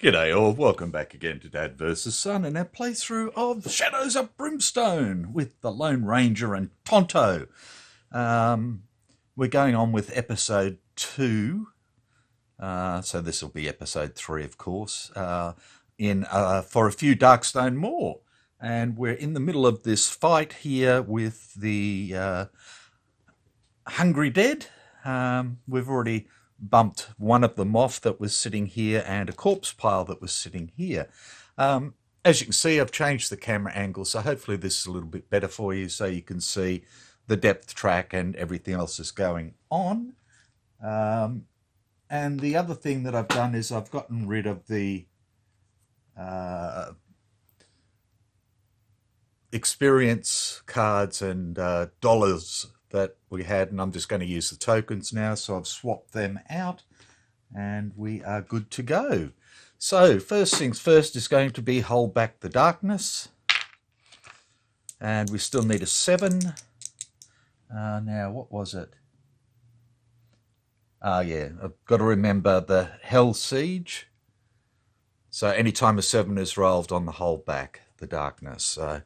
G'day all, welcome back again to Dad vs Son and our playthrough of Shadows of Brimstone with the Lone Ranger and Tonto. We're going on with episode 2, so this will be episode 3 of course, for a few Darkstone more. And we're in the middle of this fight here with the Hungry Dead. We've already bumped one of them off that was sitting here and a corpse pile that was sitting here. As you can see, I've changed the camera angle, so hopefully this is a little bit better for you so you can see the depth track and everything else that's going on. And the other thing that I've done is I've gotten rid of the experience cards and dollars that we had, and I'm just going to use the tokens now, so I've swapped them out and we are good to go. So first things first is going to be hold back the darkness, and we still need a 7. Now what was it? Yeah, I've got to remember the Hell Siege, so anytime a 7 is rolled on the hold back the darkness. So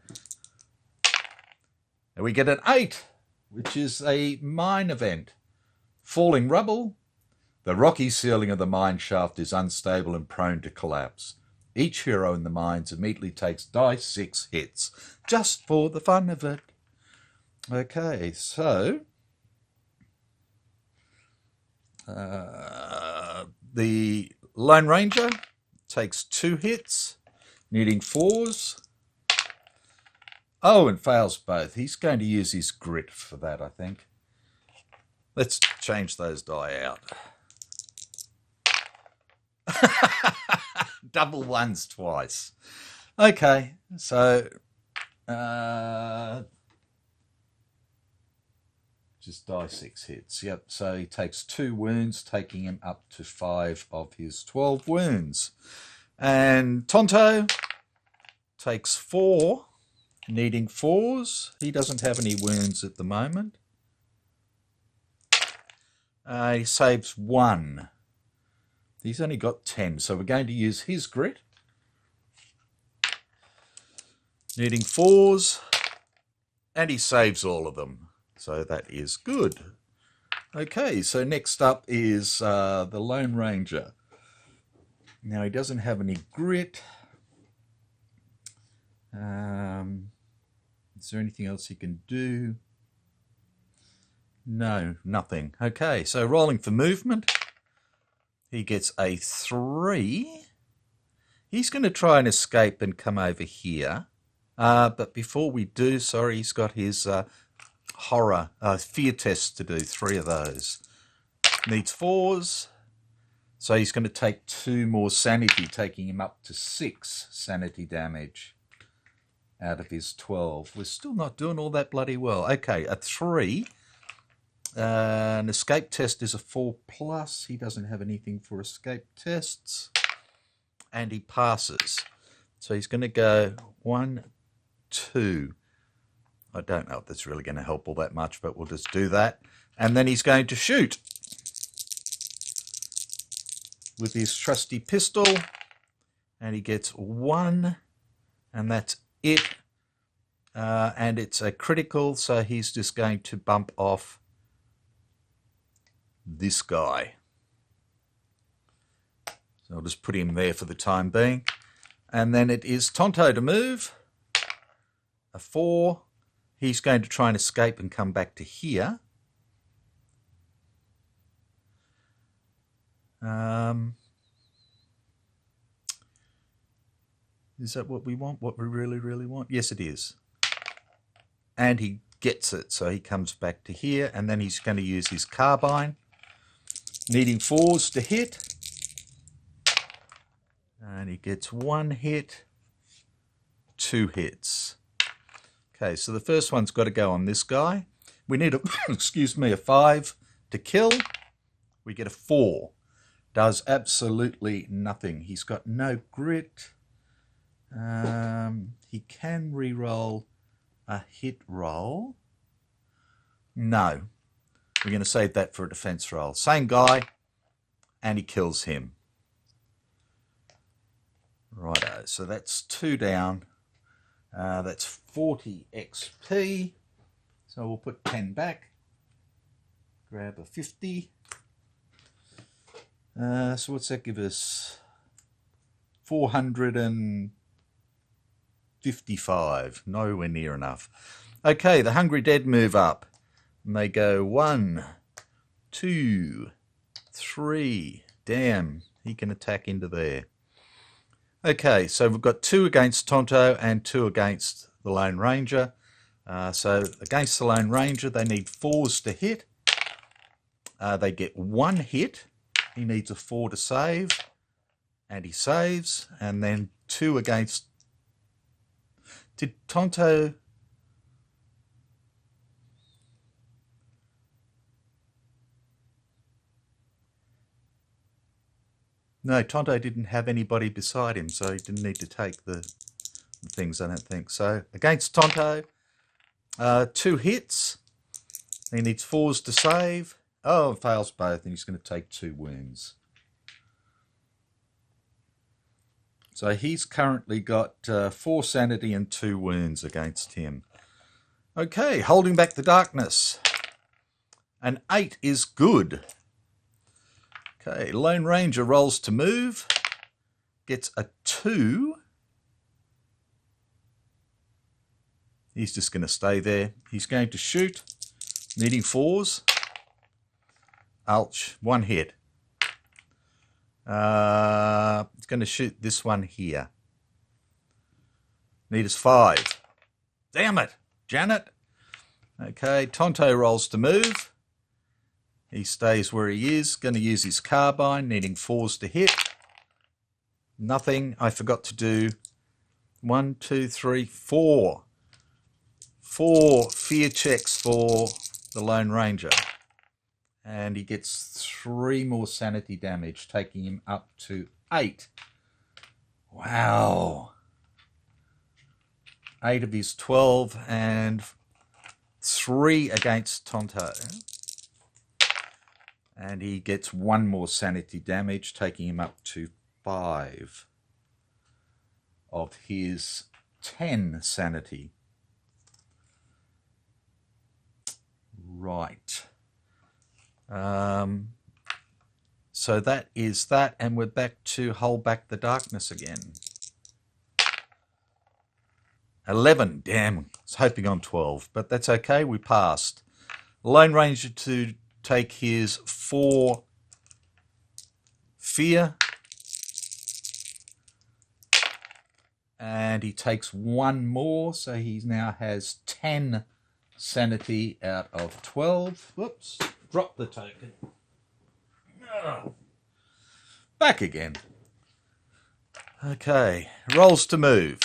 and we get an 8, which is a mine event. Falling rubble. The rocky ceiling of the mine shaft is unstable and prone to collapse. Each hero in the mines immediately takes die 6 hits, just for the fun of it. Okay, so the Lone Ranger takes 2 hits, needing 4s. Oh, and fails both. He's going to use his grit for that, I think. Let's change those die out. Double ones twice. Okay, so just die 6 hits. Yep, so he takes 2 wounds, taking him up to 5 of his 12 wounds. And Tonto takes 4. Needing 4s. He doesn't have any wounds at the moment. He saves 1. He's only got 10, so we're going to use his grit. Needing 4s. And he saves all of them. So that is good. Okay, so next up is the Lone Ranger. Now he doesn't have any grit. Is there anything else he can do? No, nothing. Okay, so rolling for movement. He gets a 3. He's going to try and escape and come over here. But before we do, sorry, he's got his fear test to do, 3 of those. Needs 4s. So he's going to take 2 more sanity, taking him up to 6 sanity damage out of his 12. We're still not doing all that bloody well. Okay, a 3. An escape test is a 4+. He doesn't have anything for escape tests. And he passes. So he's going to go 1, 2. I don't know if that's really going to help all that much, but we'll just do that. And then he's going to shoot with his trusty pistol. And he gets 1. And that's it. And it's a critical, so he's just going to bump off this guy. So I'll just put him there for the time being. And then it is Tonto to move. A 4. He's going to try and escape and come back to here. Is that what we want? What we really, really want? Yes, it is. And he gets it, so he comes back to here, and then he's going to use his carbine, needing 4s to hit. And he gets 1 hit, 2 hits. Okay, so the first one's got to go on this guy. We need a, excuse me, a 5 to kill. We get a 4. does absolutely nothing. He's got no grit. He can re-roll a hit roll. No. We're going to save that for a defense roll. Same guy, and he kills him. Righto, so that's 2 down. That's 40 XP. So we'll put 10 back. Grab a 50. So what's that give us? 455. Nowhere near enough. Okay, the Hungry Dead move up. And they go 1, 2, 3. Damn, he can attack into there. Okay, so we've got 2 against Tonto and 2 against the Lone Ranger. So against the Lone Ranger, they need 4s to hit. They get 1 hit. He needs a 4 to save. And he saves. And then 2 against... Did Tonto... No, Tonto didn't have anybody beside him, so he didn't need to take the things, I don't think. So against Tonto, 2 hits. He needs 4s to save. Oh, fails both, and he's going to take 2 wounds. So he's currently got 4 sanity and 2 wounds against him. Okay, holding back the darkness. An 8 is good. Okay, Lone Ranger rolls to move, gets a 2. He's just going to stay there. He's going to shoot, needing 4s. Ouch, 1 hit. He's going to shoot this one here. Need is 5. Damn it, Janet. Okay, Tonto rolls to move. He stays where he is. Going to use his carbine, needing 4s to hit. Nothing. I forgot to do 1, 2, 3, 4. 4 fear checks for the Lone Ranger. And he gets 3 more sanity damage, taking him up to 8. Wow. 8 of his 12 and 3 against Tonto. And he gets 1 more sanity damage, taking him up to 5 of his 10 sanity. Right. So that is that, and we're back to hold back the darkness again. 11, damn, I was hoping on 12, but that's okay, we passed. Lone Ranger to take his 4 fear, and he takes 1 more, so he now has 10 sanity out of 12. Whoops, drop the token. Oh. Back again. Okay, rolls to move.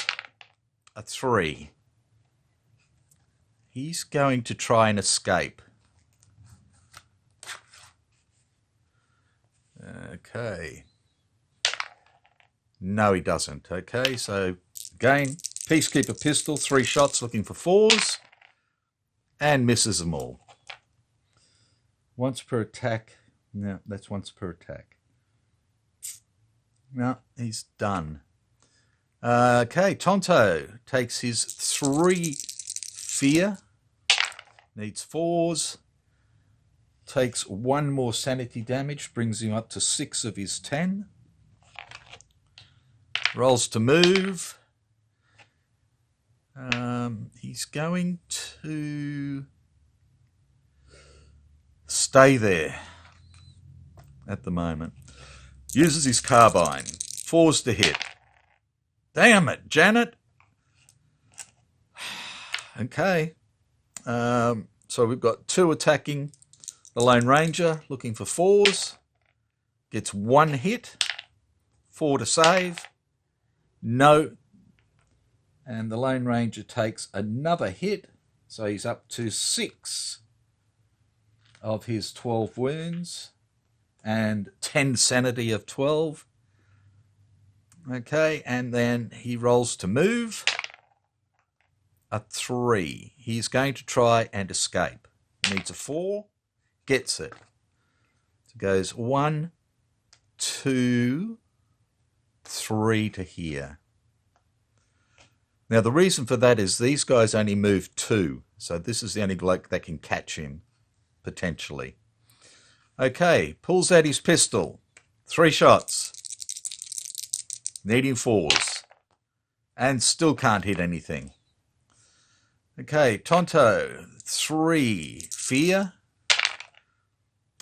A 3. He's going to try and escape. Okay. No, he doesn't. Okay, so again, Peacekeeper pistol, 3 shots, looking for 4s, and misses them all. Once per attack. No, that's once per attack. No, he's done. Okay, Tonto takes his 3 fear, needs 4s, takes 1 more sanity damage, brings him up to 6 of his 10. Rolls to move. He's going to stay there at the moment. Uses his carbine. 4s to hit. Damn it, Janet. Okay. So we've got 2 attacking the Lone Ranger, looking for 4s. Gets 1 hit. 4 to save. No. And the Lone Ranger takes another hit. So he's up to 6 of his 12 wounds. and 10 sanity of 12. Okay, and then he rolls to move. A 3. He's going to try and escape. Needs a 4. Gets it. So goes 1, 2, 3 to here. Now the reason for that is these guys only move 2. So this is the only bloke that can catch him, potentially. Okay, pulls out his pistol. 3 shots. Needing 4s. And still can't hit anything. Okay, Tonto, 3 fear.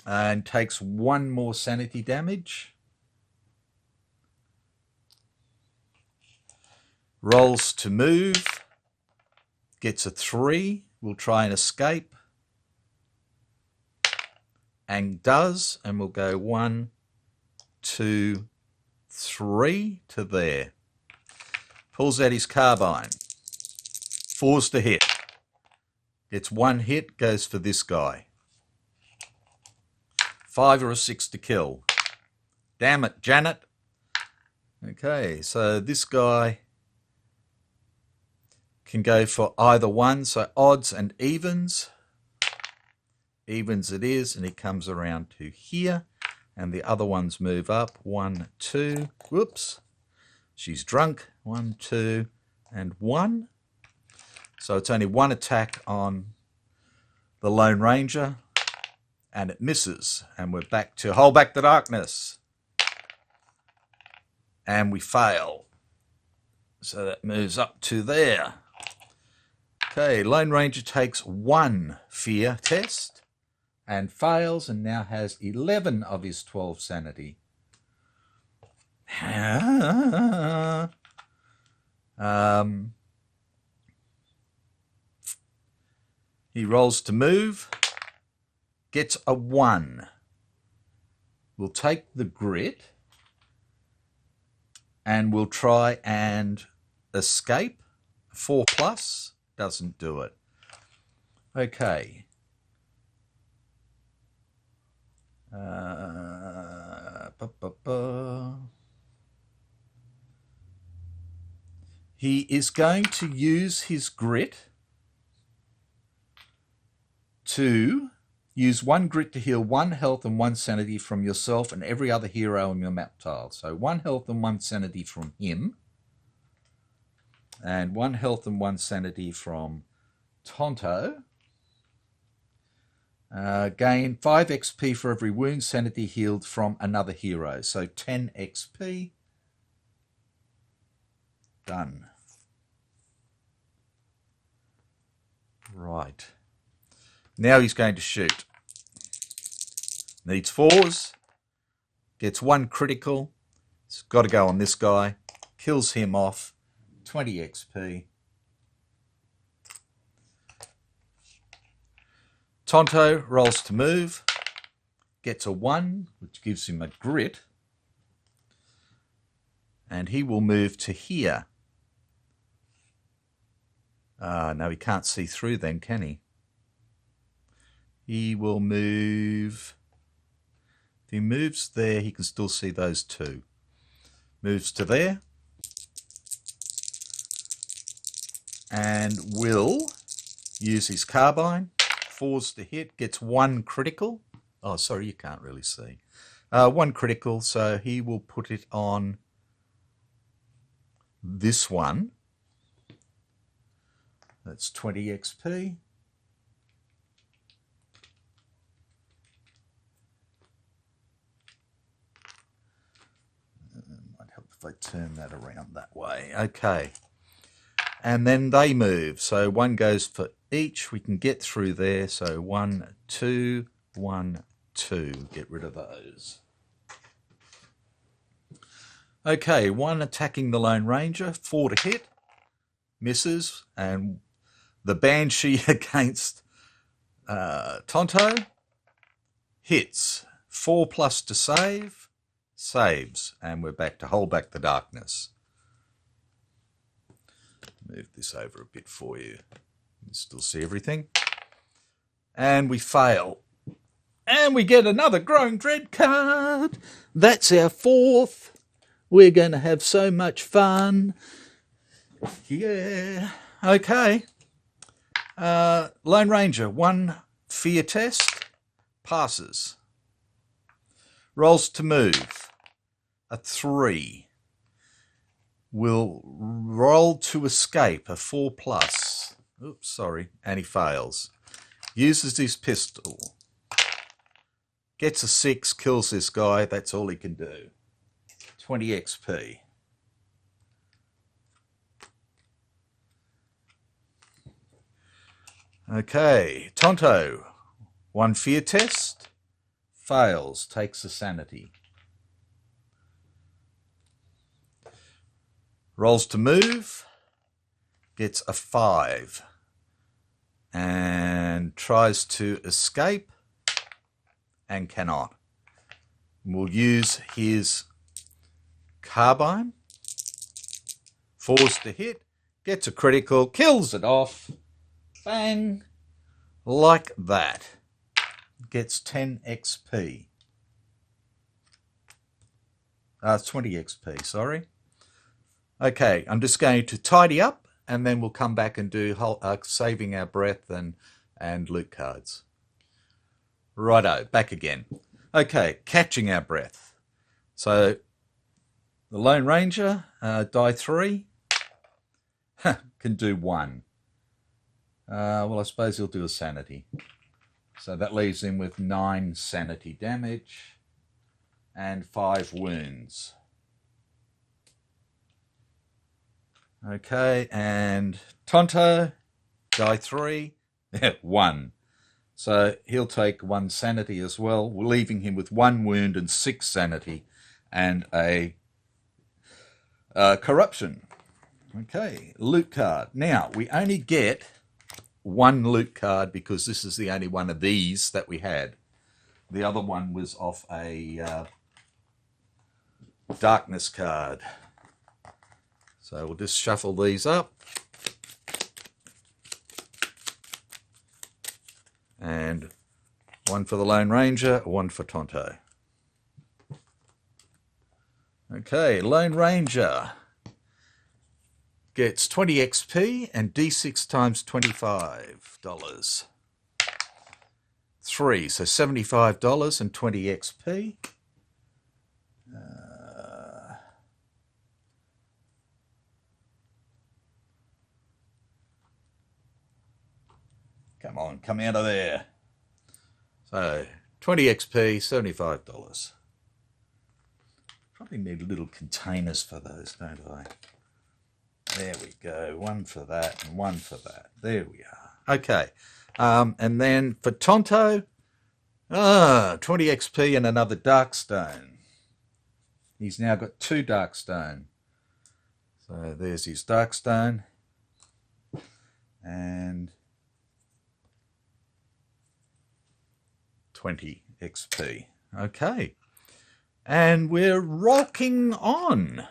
And takes 1 more sanity damage. Rolls to move. Gets a 3. Will try and escape. And does. And we'll go 1, 2, 3 to there. Pulls out his carbine. 4s to hit. Gets 1 hit. Goes for this guy. 5 or a 6 to kill. Damn it, Janet. Okay, so this guy can go for either one. So odds and evens. Evens it is, and he comes around to here. And the other ones move up. 1, 2. Whoops. She's drunk. 1, 2, and 1. So it's only 1 attack on the Lone Ranger. And it misses. And we're back to hold back the darkness. And we fail. So that moves up to there. Okay, Lone Ranger takes 1 fear test. And fails, and now has 11 of his 12 sanity. He rolls to move. Gets a 1. We'll take the grit. And we'll try and escape. 4 plus. Doesn't do it. Okay. He is going to use his grit to use 1 grit to heal 1 health and 1 sanity from yourself and every other hero on your map tile. So 1 health and 1 sanity from him. And 1 health and 1 sanity from Tonto. Gain 5 XP for every wound sanity healed from another hero. So 10 XP. Done. Right. Now he's going to shoot. Needs 4s. Gets 1 critical. It's got to go on this guy. Kills him off. 20 XP. Tonto rolls to move. Gets a 1, which gives him a grit. And he will move to here. No, he can't see through then, can he? He will move. If he moves there, he can still see those 2. Moves to there. And will use his carbine. 4s to hit. Gets 1 critical. Oh, sorry, you can't really see. 1 critical, so he will put it on this one. That's 20 XP. Might help if I turn that around that way. Okay. And then they move. So 1 goes for each. We can get through there. So 1, 2, 1, 2. Get rid of those. Okay, 1 attacking the Lone Ranger. 4 to hit. Misses. And the Banshee against Tonto hits. 4 plus to save. Saves. And we're back to hold back the darkness. Move this over a bit for you. You can still see everything. And we fail. And we get another Growing Dread card. That's our fourth. We're going to have so much fun. Yeah. Okay. Lone Ranger, 1 fear test. Passes. Rolls to move. A 3. Will roll to escape. A 4+. Oops, sorry. And he fails. Uses his pistol. Gets a 6, kills this guy. That's all he can do. 20 XP. Okay, Tonto. 1 fear test. Fails. Takes a sanity. Rolls to move. Gets a 5. And tries to escape. And cannot. We'll use his carbine. Forced to hit. Gets a critical. Kills it off. Bang. Like that. Gets 10 XP. 20 XP, sorry. Okay, I'm just going to tidy up and then we'll come back and do saving our breath and loot cards. Righto, back again. Okay, catching our breath. So, the Lone Ranger, die 3, can do 1. Well, I suppose he'll do a sanity. So that leaves him with 9 sanity damage and 5 wounds. Okay, and Tonto, die 3, 1. So he'll take 1 sanity as well, leaving him with 1 wound and 6 sanity and a corruption. Okay, loot card. Now, we only get 1 loot card because this is the only one of these that we had. The other one was off a darkness card. So we'll just shuffle these up. And 1 for the Lone Ranger, 1 for Tonto. Okay, Lone Ranger gets 20 XP and D6 times $25. 3, so $75 and 20 XP. Come on, come out of there. So, 20 XP, $75. Probably need little containers for those, don't I? There we go. 1 for that and 1 for that. There we are. Okay. And then for Tonto, 20 XP and another Darkstone. He's now got 2 Darkstone. So there's his Darkstone. And 20 XP. Okay. And we're rocking on.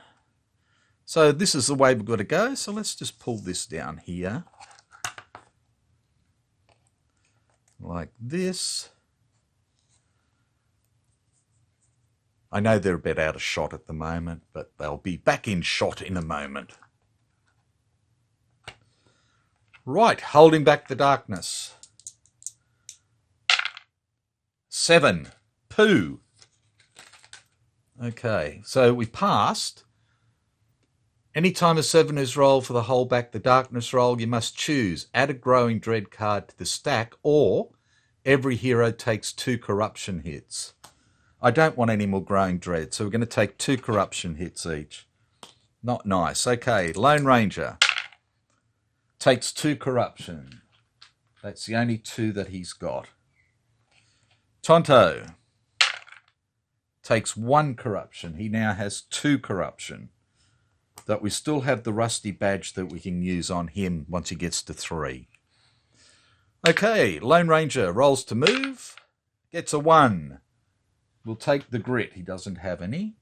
So this is the way we've got to go. So let's just pull this down here. Like this. I know they're a bit out of shot at the moment, but they'll be back in shot in a moment. Right, holding back the darkness. 7. Poo. Okay, so we passed. Anytime a 7 is rolled for the hold back the darkness roll, you must choose add a Growing Dread card to the stack, or every hero takes 2 corruption hits. I don't want any more Growing Dread, so we're going to take 2 corruption hits each. Not nice. Okay, Lone Ranger takes 2 corruption. That's the only 2 that he's got. Tonto takes 1 corruption. He now has 2 corruption. But we still have the rusty badge that we can use on him once he gets to 3. Okay, Lone Ranger rolls to move, gets a 1. We'll take the grit, he doesn't have any,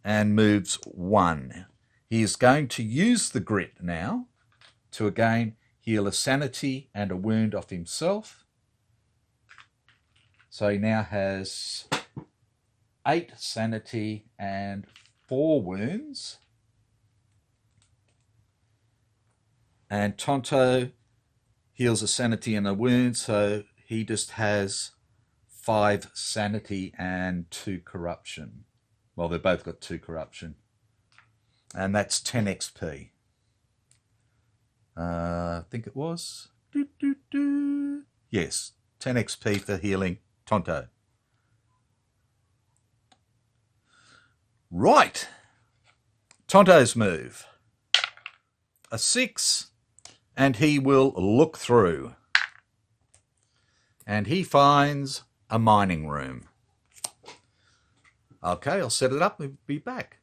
and moves 1. He is going to use the grit now to again heal a sanity and a wound off himself. So he now has 8 sanity and 4 wounds. And Tonto heals a sanity and a wound, so he just has 5 sanity and 2 corruption. Well, they've both got 2 corruption. And that's 10 XP. I think it was. Yes, 10 XP for healing Tonto. Right. Tonto's move. A 6, and he will look through. And he finds a mining room. Okay, I'll set it up. We'll be back.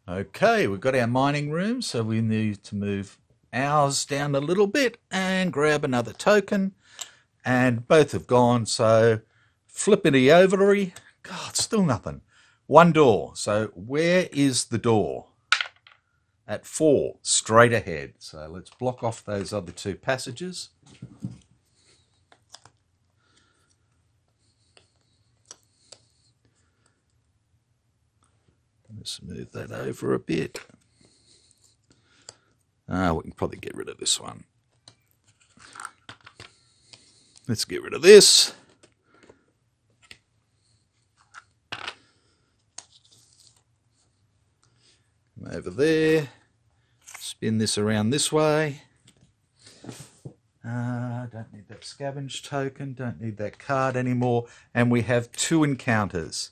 Okay, we've got our mining room, so we need to move ours down a little bit and grab another token. And both have gone, so flippity overy. God, still nothing. 1 door. So where is the door? At 4, straight ahead. So let's block off those other 2 passages. Let's move that over a bit. We can probably get rid of this one. Let's get rid of this. Come over there. Spin this around this way. Don't need that scavenge token. Don't need that card anymore. And we have 2 encounters.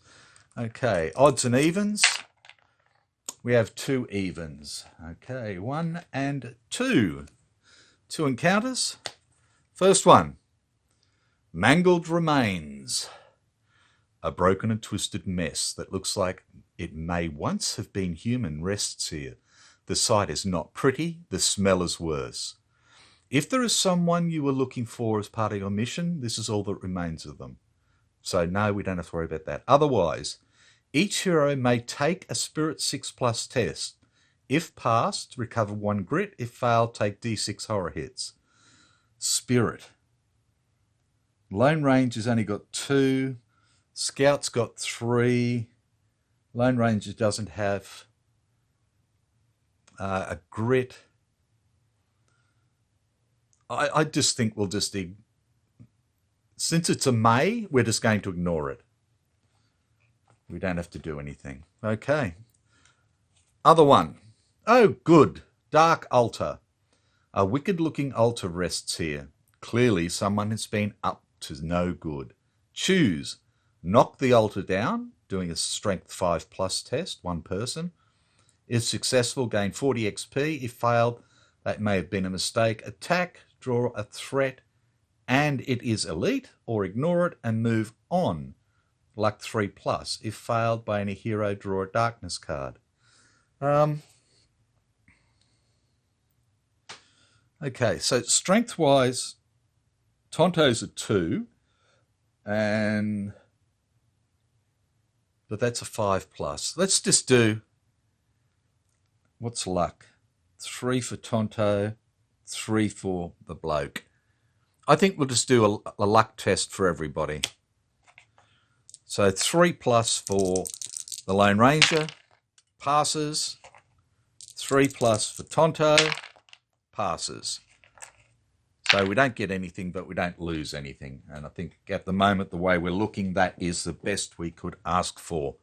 Okay, odds and evens. We have 2 evens. Okay, 1 and 2. 2 encounters. First one. Mangled remains. A broken and twisted mess that looks like it may once have been human rests here. The sight is not pretty. The smell is worse. If there is someone you were looking for as part of your mission, this is all that remains of them. So no, we don't have to worry about that. Otherwise, each hero may take a Spirit 6+ test. If passed, recover 1 grit. If failed, take D6 horror hits. Spirit. Lone Ranger's only got 2. Scout's got 3. Lone Ranger doesn't have a grit. I just think we'll just... Since it's a May, we're just going to ignore it. We don't have to do anything. Okay. Other one. Oh, good. Dark altar. A wicked-looking altar rests here. Clearly, someone has been up to no good. Choose. Knock the altar down, doing a strength 5+ test, 1 person. If successful, gain 40 XP. If failed, that may have been a mistake. Attack, draw a threat, and it is elite, or ignore it and move on. Luck 3+. If failed by any hero, draw a darkness card. Okay, so strength-wise, Tonto's a 2, but that's a 5+. Let's just do, what's luck? 3 for Tonto, 3 for the bloke. I think we'll just do a luck test for everybody. So 3+ for the Lone Ranger, passes. 3+ for Tonto, passes. So we don't get anything, but we don't lose anything. And I think at the moment, the way we're looking, that is the best we could ask for.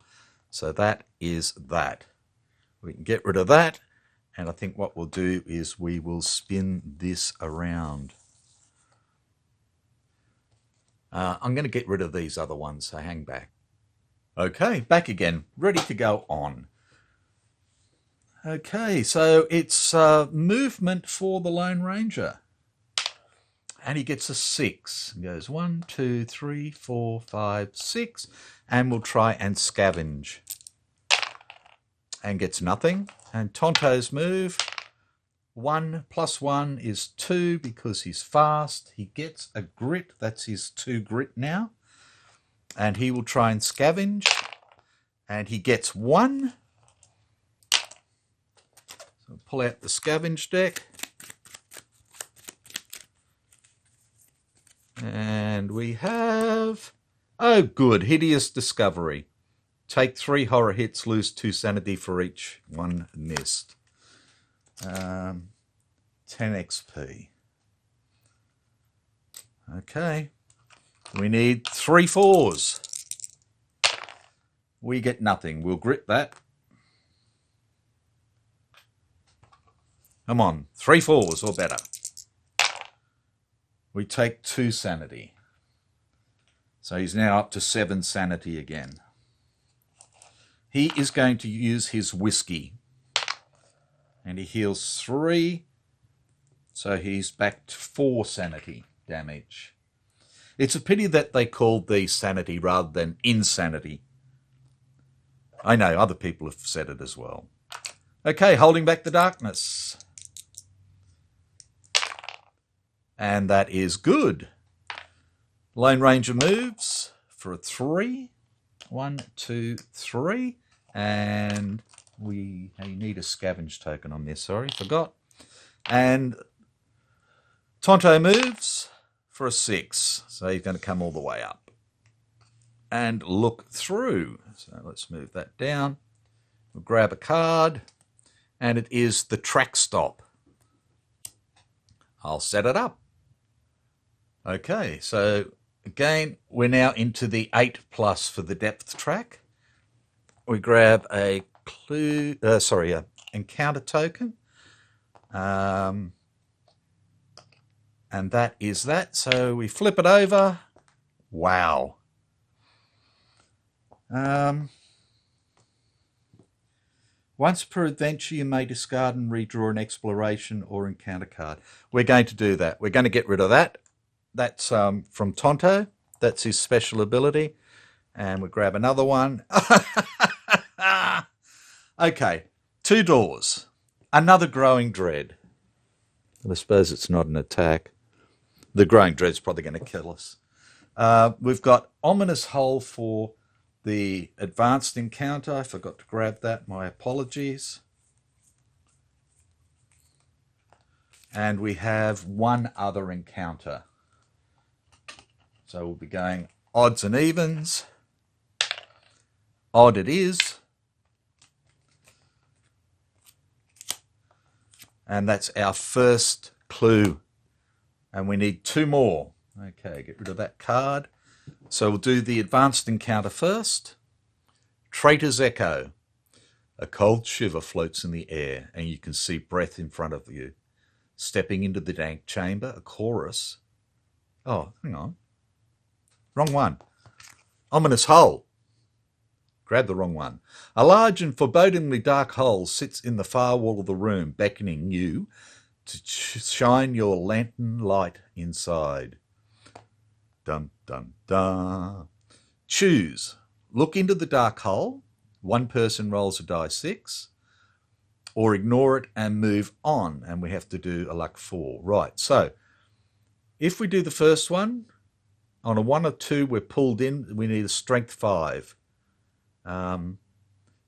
So that is that. We can get rid of that. And I think what we'll do is we will spin this around. I'm going to get rid of these other ones, so hang back. Okay, back again, ready to go on. Okay, so it's movement for the Lone Ranger. And he gets a 6. He goes 1, 2, 3, 4, 5, 6. And we'll try and scavenge. And gets nothing. And Tonto's move. 1 + 1 is 2 because he's fast. He gets a grit. That's his 2 grit now. And he will try and scavenge. And he gets 1. So pull out the scavenge deck. And we have Oh, good. Hideous discovery. Take 3 horror hits, lose 2 sanity for each one missed. 10 XP. Okay. We need 3 4s. We get nothing. We'll grit that. Come on. 3 4s or better. We take 2 sanity. So he's now up to 7 sanity again. He is going to use his whiskey. And he heals 3. So he's back to 4 sanity damage. It's a pity that they called these sanity rather than insanity. I know, other people have said it as well. Okay, holding back the darkness. And that is good. Lone Ranger moves for a 3. 1, 2, 3. And we need a scavenge token on this. Sorry, forgot. And Tonto moves for a 6. So he's going to come all the way up. And look through. So let's move that down. We'll grab a card. And it is the track stop. I'll set it up. Okay, so again, we're now into the 8+ for the depth track. We grab a encounter token. And that is that. So we flip it over. Wow. Once per adventure, you may discard and redraw an exploration or encounter card. We're going to do that. We're going to get rid of that. That's from Tonto. That's his special ability. And we grab another one. Okay, 2 doors. Another growing dread. I suppose it's not an attack. The growing dread's probably going to kill us. We've got ominous hole for the advanced encounter. I forgot to grab that. My apologies. And we have one other encounter. So we'll be going odds and evens. Odd it is. And that's our first clue. And we need 2 more. Okay, get rid of that card. So we'll do the advanced encounter first. Traitor's Echo. A cold shiver floats in the air, and you can see breath in front of you. Stepping into the dank chamber, a chorus. Oh, hang on. Wrong one. Ominous hole. Grab the wrong one. A large and forebodingly dark hole sits in the far wall of the room, beckoning you to shine your lantern light inside. Dun, dun, dun. Choose. Look into the dark hole. One person rolls a die 6. Or ignore it and move on. And we have to do a luck 4. Right, so if we do the first one, on a 1 or 2, we're pulled in. We need a strength 5.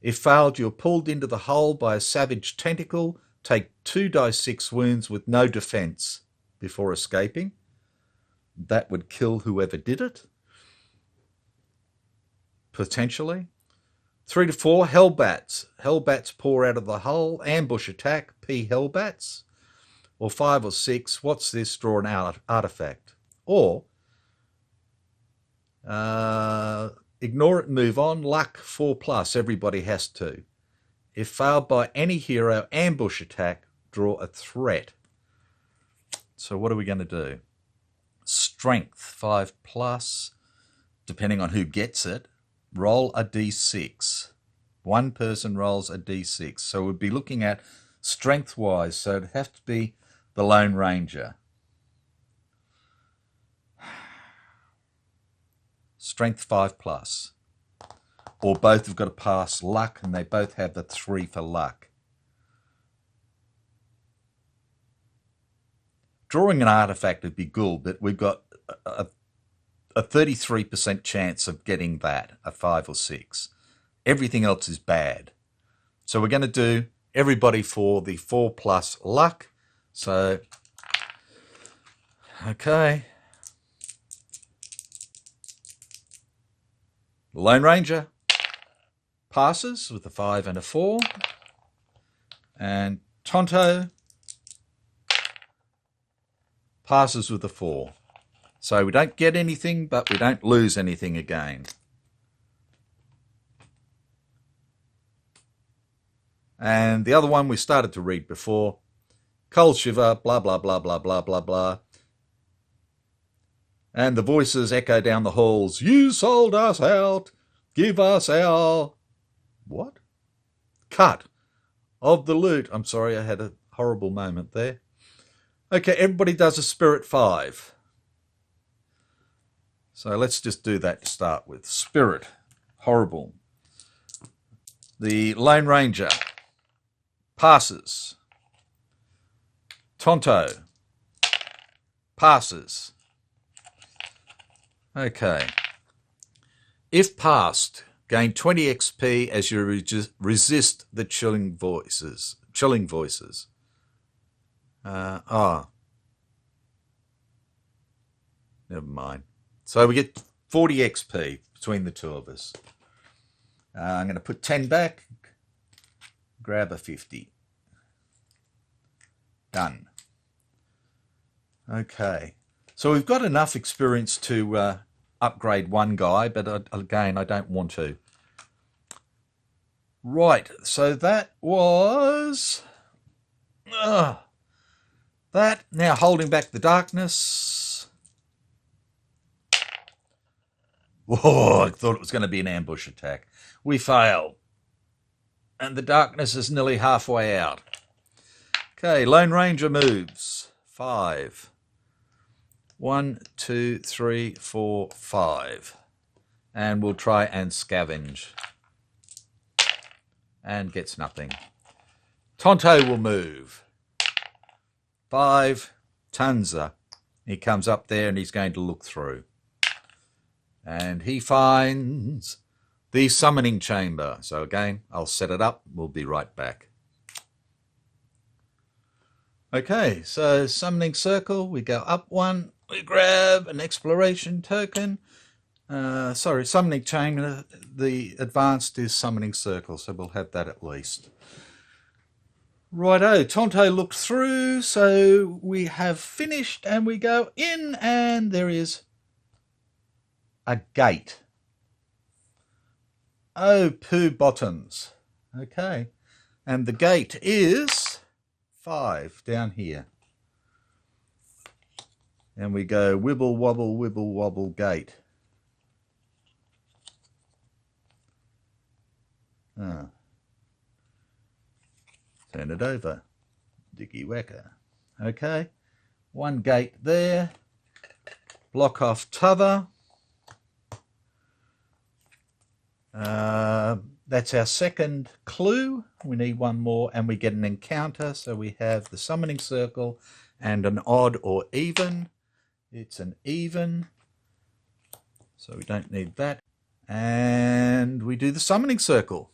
If failed, you're pulled into the hole by a savage tentacle. Take 2 die 6 wounds with no defense before escaping. That would kill whoever did it. Potentially. 3 to 4, hellbats. Hellbats pour out of the hole. Ambush attack, P hellbats. Or 5 or 6, what's this? Draw an artifact. Or ignore it and move on. Luck 4+, everybody has to. If failed by any hero, ambush attack, draw a threat. So what are we going to do? Strength 5+, depending on who gets it. Roll a d6. One person rolls a d6. So we'd be looking at strength-wise, so it'd have to be the Lone Ranger. Strength 5+. Or both have got to pass luck, and they both have the 3 for luck. Drawing an artifact would be good, but we've got a 33% chance of getting that, a 5 or 6. Everything else is bad. So we're going to do everybody for the 4+ luck. So, okay. The Lone Ranger passes with a 5 and a 4. And Tonto passes with a 4. So we don't get anything, but we don't lose anything again. And the other one we started to read before. Cold shiver, blah, blah, blah, blah, blah, blah, blah. And the voices echo down the halls. You sold us out. Give us our... What? Cut of the loot. I'm sorry, I had a horrible moment there. Okay, everybody does a spirit 5. So let's just do that to start with. Spirit. Horrible. The Lone Ranger passes. Tonto passes. Okay. If passed, gain 20 XP as you resist the chilling voices. Never mind. So we get 40 XP between the two of us. I'm going to put 10 back. Grab a 50. Done. Okay. So we've got enough experience to upgrade one guy, but again, I don't want to. Right, so that was... that. Now holding back the darkness. Whoa, I thought it was going to be an ambush attack. We fail. And the darkness is nearly halfway out. Okay, Lone Ranger moves. 5. 1, 2, 3, 4, 5. And we'll try and scavenge. And gets nothing. Tonto will move. 5. Tunza. He comes up there and he's going to look through. And he finds the summoning chamber. So again, I'll set it up. We'll be right back. Okay, so summoning circle. We go up 1. We grab an exploration token. Summoning chamber. The advanced is summoning circle, so we'll have that at least. Righto, Tonto looked through, so we have finished, and we go in, and there is a gate. Oh, poo bottoms. Okay, and the gate is 5 down here. And we go wibble wobble gate. Turn it over. Dicky whacker. Okay. 1 gate there. Block off t'other. That's our second clue. We need 1 more and we get an encounter. So we have the summoning circle and an odd or even. It's an even. So we don't need that. And we do the summoning circle.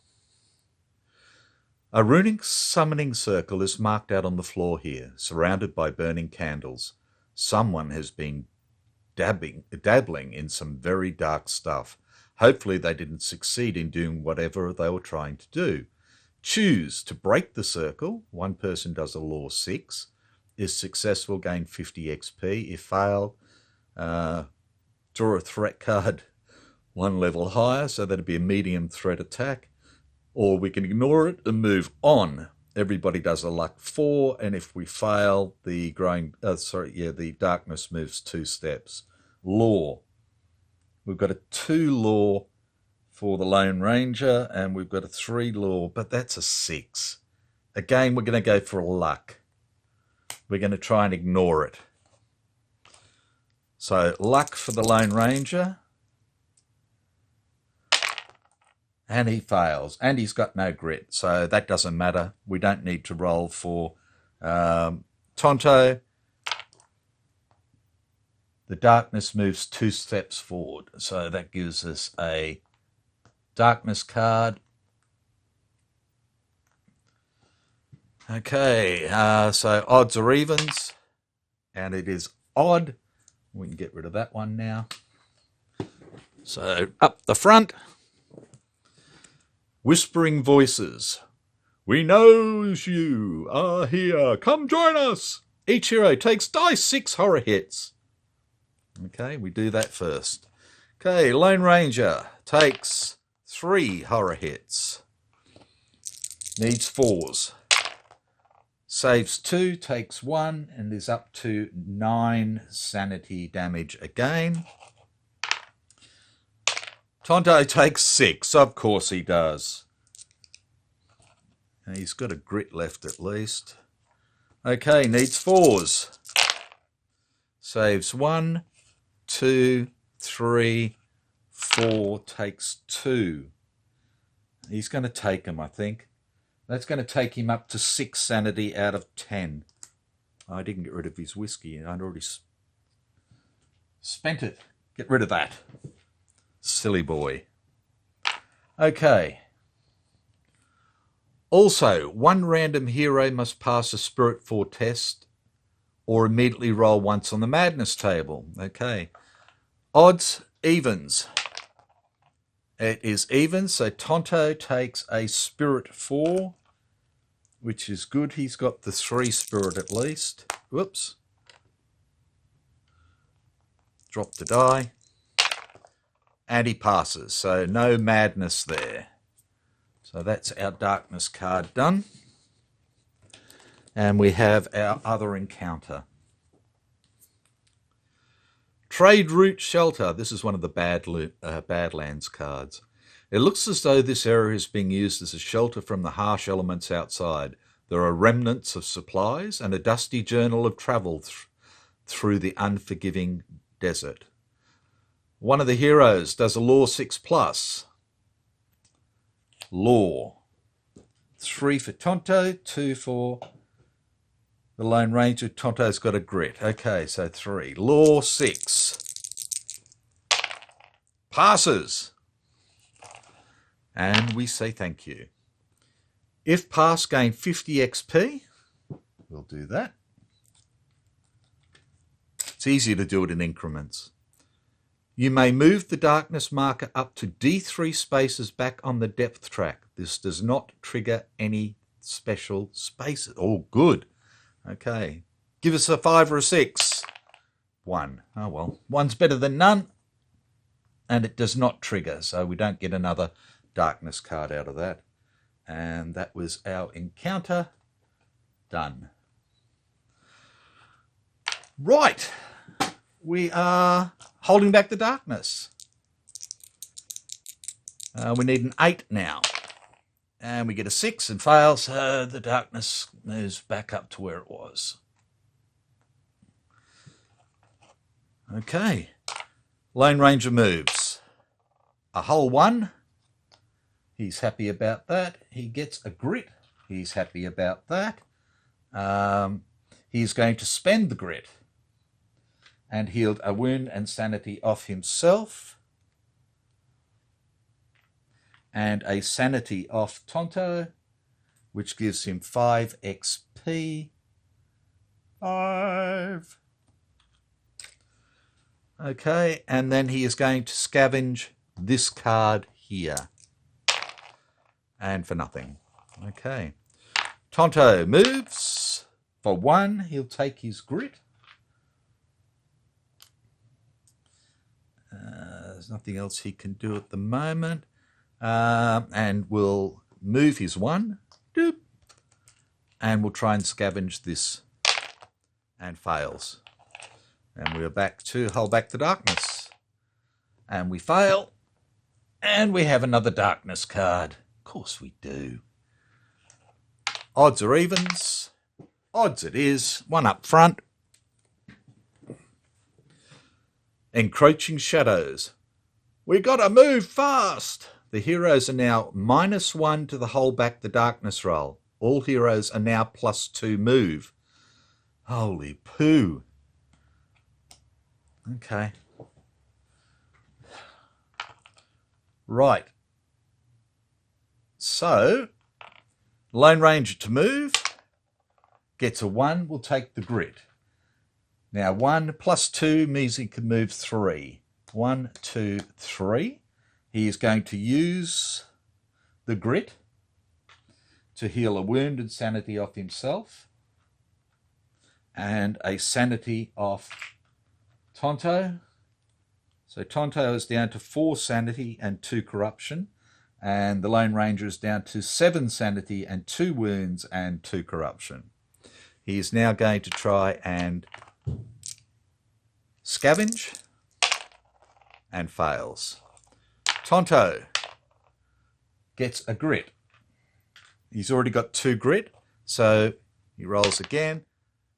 A runic summoning circle is marked out on the floor here, surrounded by burning candles. Someone has been dabbling in some very dark stuff. Hopefully they didn't succeed in doing whatever they were trying to do. Choose to break the circle. 1 person does a law 6. Is successful, gain 50 XP. If failed, draw a threat card 1 level higher, so that'd be a medium threat attack. Or we can ignore it and move on. Everybody does a luck 4, and if we fail, the darkness moves 2 steps. Law. We've got a 2 law for the Lone Ranger, and we've got a 3 law, but that's a 6. Again, we're going to go for a luck. We're going to try and ignore it. So, luck for the Lone Ranger. And he fails. And he's got no grit, so that doesn't matter. We don't need to roll for Tonto. The darkness moves 2 steps forward, so that gives us a darkness card. Okay, so odds or evens, and it is odd. We can get rid of that one now. So up the front, Whispering voices. We know you are here. Come join us. Each hero takes dice 6 horror hits. Okay, we do that first. Okay, Lone Ranger takes 3 horror hits. Needs 4s. Saves 2, takes 1, and is up to 9 sanity damage again. Tonto takes 6. Of course he does. And he's got a grit left at least. Okay, needs 4s. Saves 1, 2, 3, 4, takes 2. He's going to take him, I think. That's going to take him up to 6 sanity out of 10. I didn't get rid of his whiskey. I'd already spent it. Get rid of that. Silly boy. Okay. Also, one random hero must pass a Spirit 4 test or immediately roll once on the madness table. Okay. Odds, evens. It is even, so Tonto takes a Spirit 4, which is good. He's got the 3 Spirit at least. Whoops. Drop the die. And he passes, so no madness there. So that's our darkness card done. And we have our other encounter. Trade Route Shelter. This is one of the Badlands cards. It looks as though this area is being used as a shelter from the harsh elements outside. There are remnants of supplies and a dusty journal of travel through the unforgiving desert. One of the heroes does a Law 6+. Law. 3 for Tonto, 2 for the Lone Ranger. Tonto's got a grit. Okay, so 3. Law 6. Passes. And we say thank you. If pass, gain 50 XP. We'll do that. It's easier to do it in increments. You may move the darkness marker up to D3 spaces back on the depth track. This does not trigger any special spaces. Oh, good. Okay. Give us a 5 or a 6. 1. Oh, well. 1's better than none. And it does not trigger, so we don't get another darkness card out of that. And that was our encounter. Done. Right. We are holding back the darkness. We need an 8 now. And we get a 6 and fail, so the darkness moves back up to where it was. Okay. Lone Ranger moves. A whole 1. He's happy about that. He gets a grit. He's happy about that. He's going to spend the grit and healed a wound and sanity off himself. And a sanity off Tonto, which gives him 5 XP. 5. Okay, and then he is going to scavenge this card here. And for nothing. Okay. Tonto moves. For 1, he'll take his grit. There's nothing else he can do at the moment. And we'll move his 1. Doop. And we'll try and scavenge this. And fails. And we're back to hold back the darkness. And we fail. And we have another darkness card. Of course we do. Odds or evens. Odds it is. 1 up front. Encroaching shadows. We gotta move fast. The heroes are now -1 to the hold back the darkness roll. All heroes are now +2 move. Holy poo. Okay. Right. So, Lone Ranger to move. Gets a 1. We'll take the grit. Now, 1 + 2 means he can move 3. 1, 2, 3. He is going to use the grit to heal a wound and sanity off himself, and a sanity off Tonto. So Tonto is down to 4 sanity and 2 corruption, and the Lone Ranger is down to 7 sanity and 2 wounds and 2 corruption. He is now going to try and scavenge and fails. Tonto gets a grit. He's already got 2 grit, so he rolls again.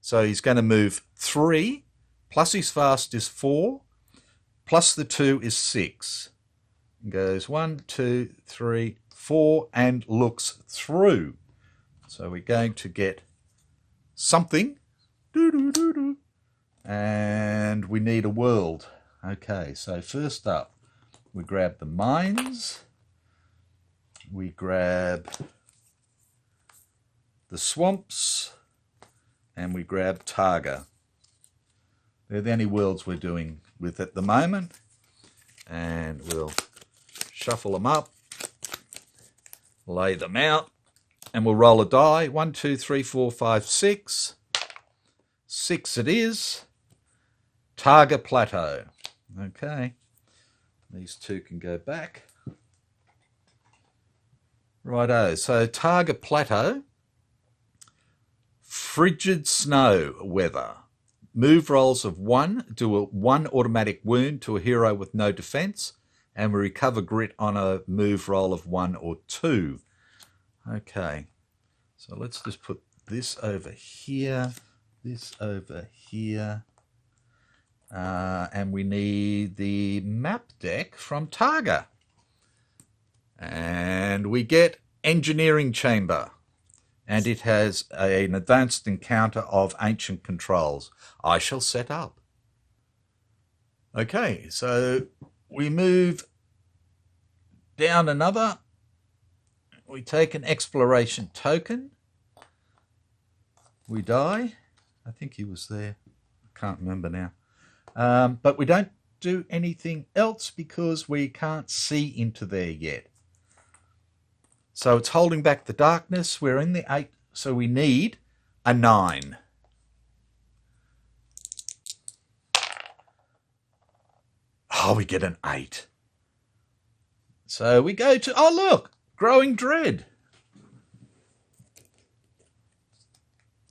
So he's going to move 3, plus his fast is 4, plus the 2 is 6. Goes 1, 2, 3, 4, and looks through. So we're going to get something. And we need a world. Okay, so first up, we grab the mines. We grab the swamps. And we grab Targa. They're the only worlds we're doing with at the moment. And we'll shuffle them up, lay them out, and we'll roll a die. 1, 2, 3, 4, 5, 6. 6 it is. Targa Plateau. Okay. These 2 can go back. Righto. So Targa Plateau. Frigid snow weather. Move rolls of 1. Do a 1 automatic wound to a hero with no defense. And we recover grit on a move roll of 1 or 2. Okay, so let's just put this over here, this over here, and we need the map deck from Targa. And we get Engineering Chamber, and it has an advanced encounter of ancient controls. I shall set up. Okay, so we move down another. We take an exploration token. We die. I think he was there. I can't remember now. But we don't do anything else because we can't see into there yet. So it's holding back the darkness. We're in the 8, so we need a 9. Oh, we get an 8. So we go to, oh look, Growing Dread.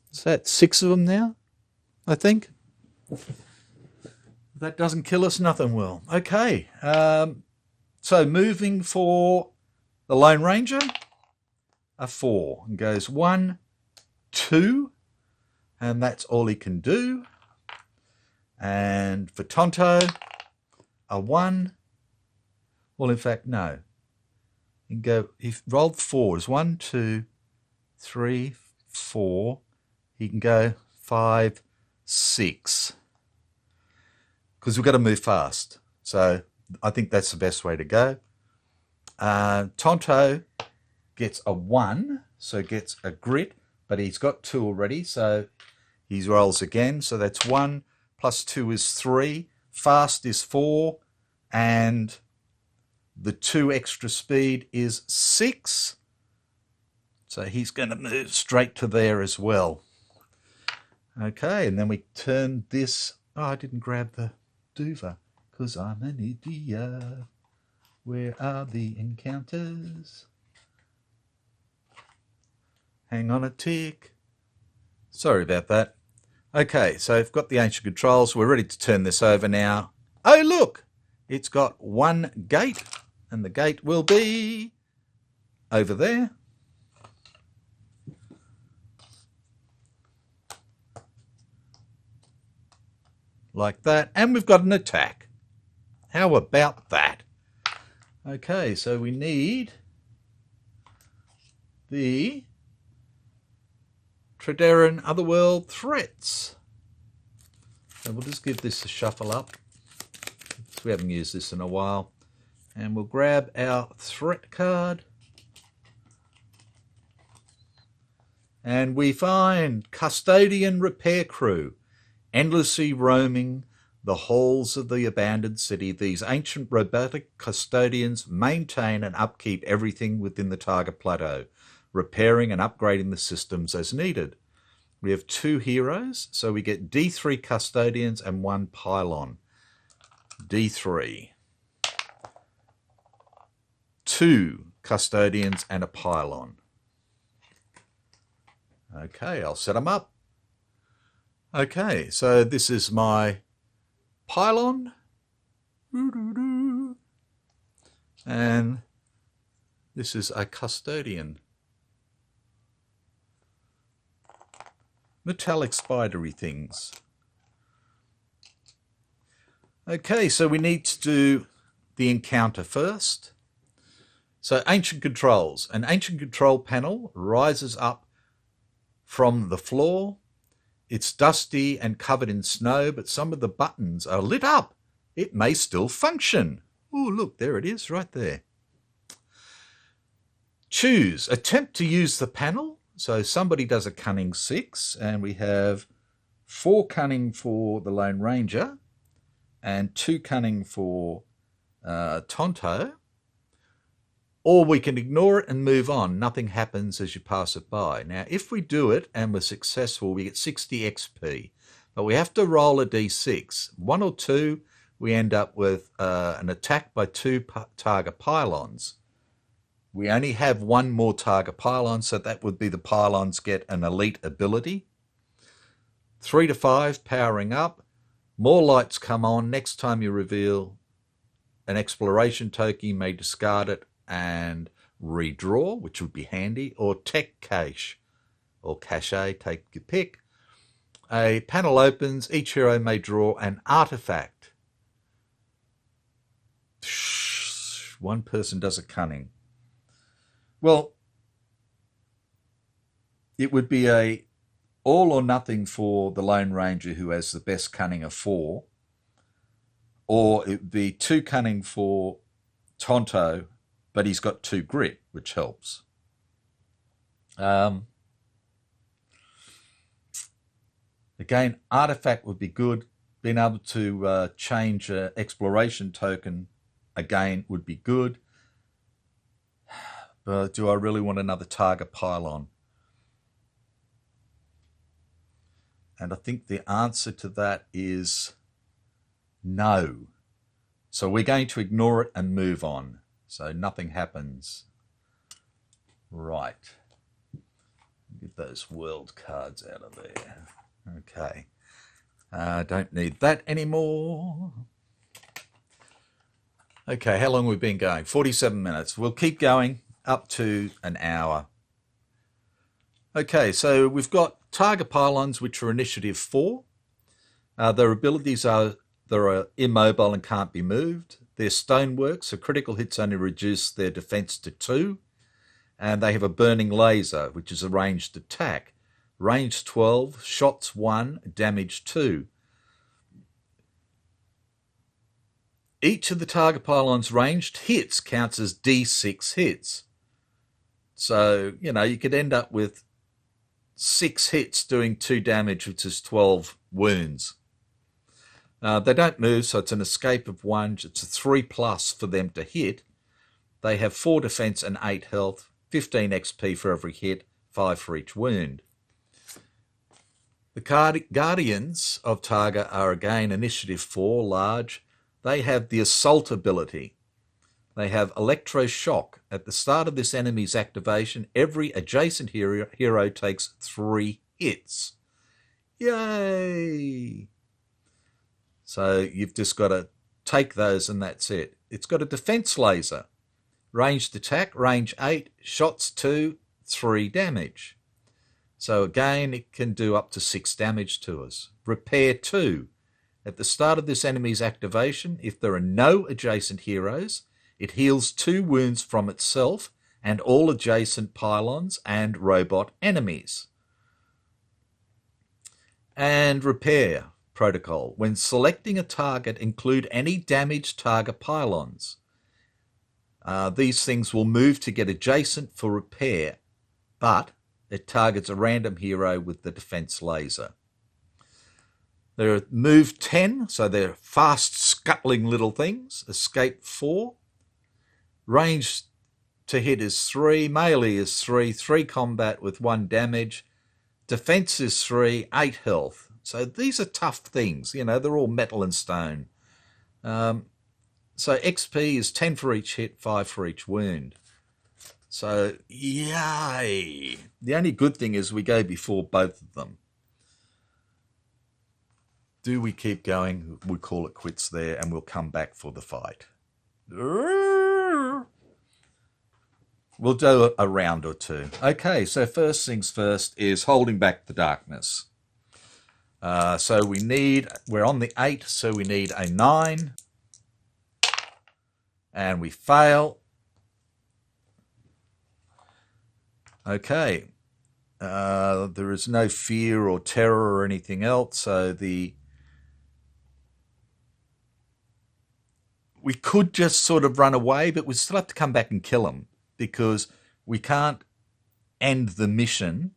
Is that 6 of them now, I think? If that doesn't kill us, nothing will. Okay, so moving for the Lone Ranger, a 4. And goes 1, 2, and that's all he can do. And for Tonto, a 1. Well, in fact, no. You can go, he rolled 4s. 1, 2, 3, 4. He can go 5, 6. Because we've got to move fast. So I think that's the best way to go. Tonto gets a 1, so gets a grit, but he's got 2 already, so he rolls again. So that's 1 plus 2 is 3. Fast is 4, and the 2 extra speed is 6. So he's going to move straight to there as well. Okay, and then we turn this. Oh, I didn't grab the Duva because I'm an idiot. Where are the encounters? Hang on a tick. Sorry about that. Okay, so I've got the ancient controls. We're ready to turn this over now. Oh, look! It's got 1 gate, and the gate will be over there. Like that. And we've got an attack. How about that? Okay, so we need the Tredaran Otherworld threats. So we'll just give this a shuffle up. We haven't used this in a while. And we'll grab our threat card. And we find Custodian Repair Crew. Endlessly roaming, the halls of the abandoned city. These ancient robotic custodians maintain and upkeep everything within the target plateau, repairing and upgrading the systems as needed. We have 2 heroes, so we get D3 custodians and 1 pylon. D3. 2 custodians and a pylon. Okay, I'll set them up. Okay, so this is my pylon. And this is a custodian. Metallic spidery things. Okay, so we need to do the encounter first. So ancient controls. An ancient control panel rises up from the floor. It's dusty and covered in snow, but some of the buttons are lit up. It may still function. Oh, look, there it is, right there. Choose. Attempt to use the panel. So somebody does a cunning 6, and we have 4 cunning for the Lone Ranger and 2 cunning for Tonto. Or we can ignore it and move on. Nothing happens as you pass it by. Now, if we do it and we're successful, we get 60 XP. But we have to roll a D6. 1 or 2, we end up with an attack by 2 target pylons. We only have 1 more target pylon, so that would be the pylons get an elite ability. 3 to 5, powering up. More lights come on. Next time you reveal an exploration token, you may discard it and redraw, which would be handy, or tech cache or cache, take your pick. A panel opens. Each hero may draw an artifact. 1 person does a cunning. Well, it would be a all or nothing for the Lone Ranger, who has the best cunning of 4, or it would be 2 cunning for Tonto, but he's got 2 grit, which helps. Again, artifact would be good. Being able to change an exploration token again would be good. But do I really want another target pylon? And I think the answer to that is no. So we're going to ignore it and move on. So nothing happens. Right. Get those world cards out of there. Okay. Don't need that anymore. Okay, how long have we been going? 47 minutes. We'll keep going up to an hour. Okay, so we've got target pylons, which are initiative 4. Their abilities are they're immobile and can't be moved. Their stonework, so critical hits only reduce their defense to 2. And they have a burning laser, which is a ranged attack. Range 12, shots 1, damage 2. Each of the target pylon's ranged hits counts as D6 hits. So, you could end up with 6 hits doing 2 damage, which is 12 wounds. They don't move, so it's an escape of 1. It's a 3+ for them to hit. They have 4 defense and 8 health, 15 XP for every hit, 5 for each wound. The Guardians of Targa are again initiative 4, large. They have the assault ability. They have electroshock. At the start of this enemy's activation, every adjacent hero takes 3 hits. Yay! So you've just got to take those and that's it. It's got a defense laser. Ranged attack, range 8, shots 2, 3 damage. So again, it can do up to 6 damage to us. Repair 2. At the start of this enemy's activation, if there are no adjacent heroes, it heals 2 wounds from itself and all adjacent pylons and robot enemies. And repair protocol. When selecting a target, include any damaged target pylons. These things will move to get adjacent for repair, but it targets a random hero with the defense laser. They're move 10, so they're fast scuttling little things. Escape 4. Range to hit is 3. Melee is 3. 3 combat with 1 damage. Defense is 3. 8 health. So these are tough things. You know, they're all metal and stone. So XP is 10 for each hit, 5 for each wound. So, yay. The only good thing is we go before both of them. Do we keep going? We call it quits there and we'll come back for the fight. We'll do a round or two. Okay, so first things first is holding back the darkness. So we're on the 8, so we need a 9. And we fail. Okay. There is no fear or terror or anything else, so we could just sort of run away, but we still have to come back and kill them because we can't end the mission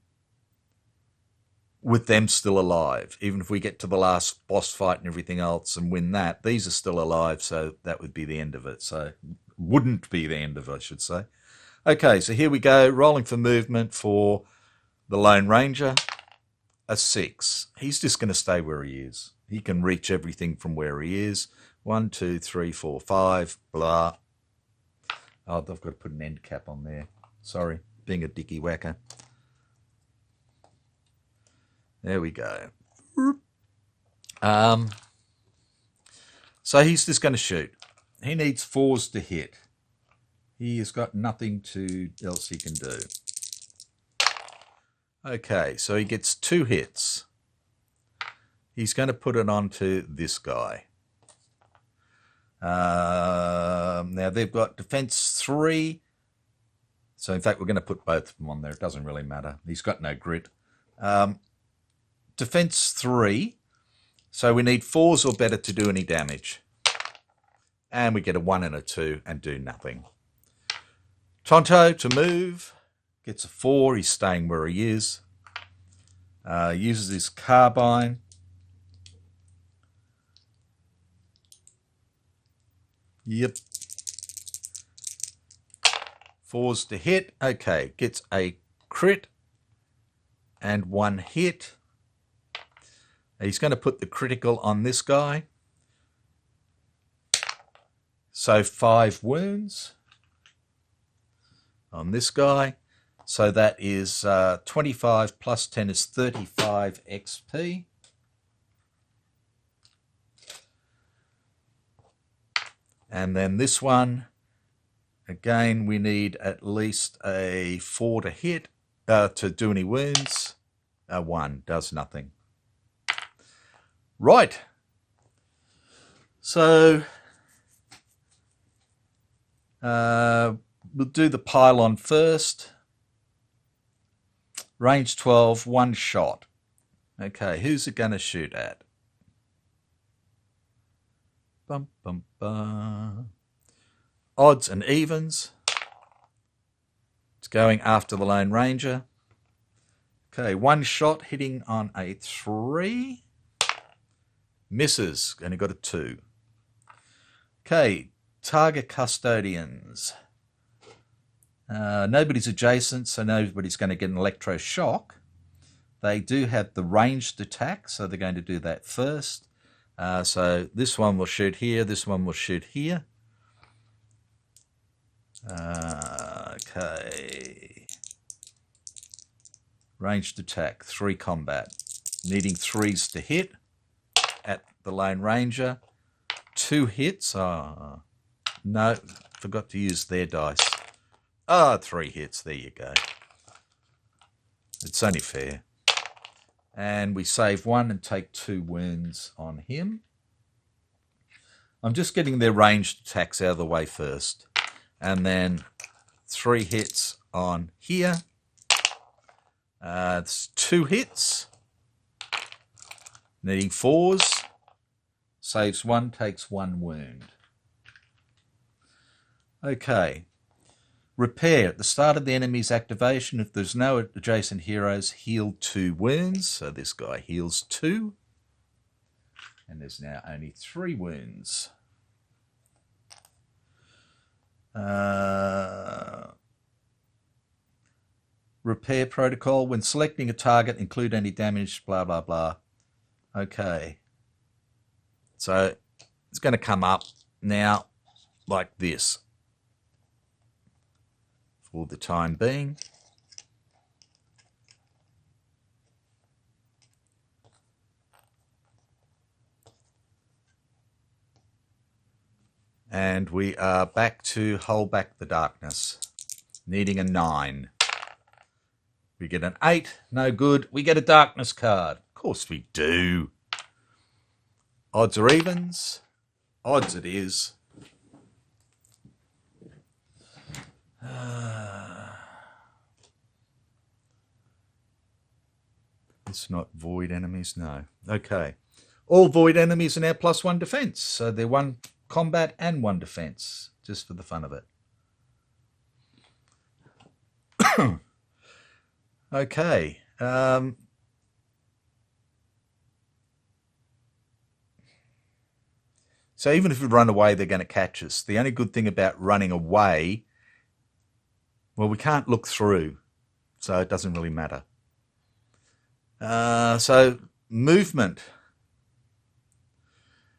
with them still alive. Even if we get to the last boss fight and everything else and win that, these are still alive, so that would be the end of it. So wouldn't be the end of it, I should say. Okay, so here we go, rolling for movement for the Lone Ranger. A 6. He's just going to stay where he is. He can reach everything from where he is. 1, 2, 3, 4, 5, blah. Oh, I've got to put an end cap on there. Sorry, being a dicky whacker. There we go. So he's just going to shoot. He needs 4s to hit. He has got nothing else he can do. Okay, so he gets 2 hits. He's going to put it onto this guy. Now they've got defense 3. So in fact, we're going to put both of them on there. It doesn't really matter. He's got no grit. Defense 3. So we need 4s or better to do any damage. And we get a 1 and a 2 and do nothing. Tonto to move. Gets a 4. He's staying where he is. Uses his carbine. Yep. 4s to hit. Okay. Gets a crit. And 1 hit. He's going to put the critical on this guy. So 5 wounds on this guy. So that is 25 plus 10 is 35 XP. And then this one, again, we need at least a 4 to hit, to do any wounds. A 1 does nothing. Right. So we'll do the pylon first. Range 12, 1 shot. Okay, who's it going to shoot at? Bum, bum, bum. Odds and evens. It's going after the Lone Ranger. Okay, 1 shot hitting on a 3. Misses, only got a 2. Okay, target custodians. Nobody's adjacent, so nobody's going to get an electroshock. They do have the ranged attack, so they're going to do that first. So this one will shoot here, this one will shoot here. Okay. Ranged attack, 3 combat. Needing 3s to hit at the Lone Ranger. 2 hits. Oh, no, forgot to use their dice. 3 hits. There you go. It's only fair. And we save 1 and take 2 wounds on him. I'm just getting their ranged attacks out of the way first. And then 3 hits on here. It's 2 hits. Needing 4s. Saves 1, takes 1 wound. Okay. Repair. At the start of the enemy's activation, if there's no adjacent heroes, heal 2 wounds. So this guy heals 2. And there's now only 3 wounds. Repair protocol. When selecting a target, include any damage, blah, blah, blah. Okay. So it's going to come up now like this for the time being. And we are back to hold back the darkness, needing a 9. We get an 8, no good. We get a darkness card. Of course we do. Odds or evens? Odds it is. It's not void enemies, no. Okay. All void enemies are now +1 defense. So they're 1 combat and 1 defense, just for the fun of it. Okay. So even if we run away, they're going to catch us. The only good thing about running away, well, we can't look through, so it doesn't really matter. So movement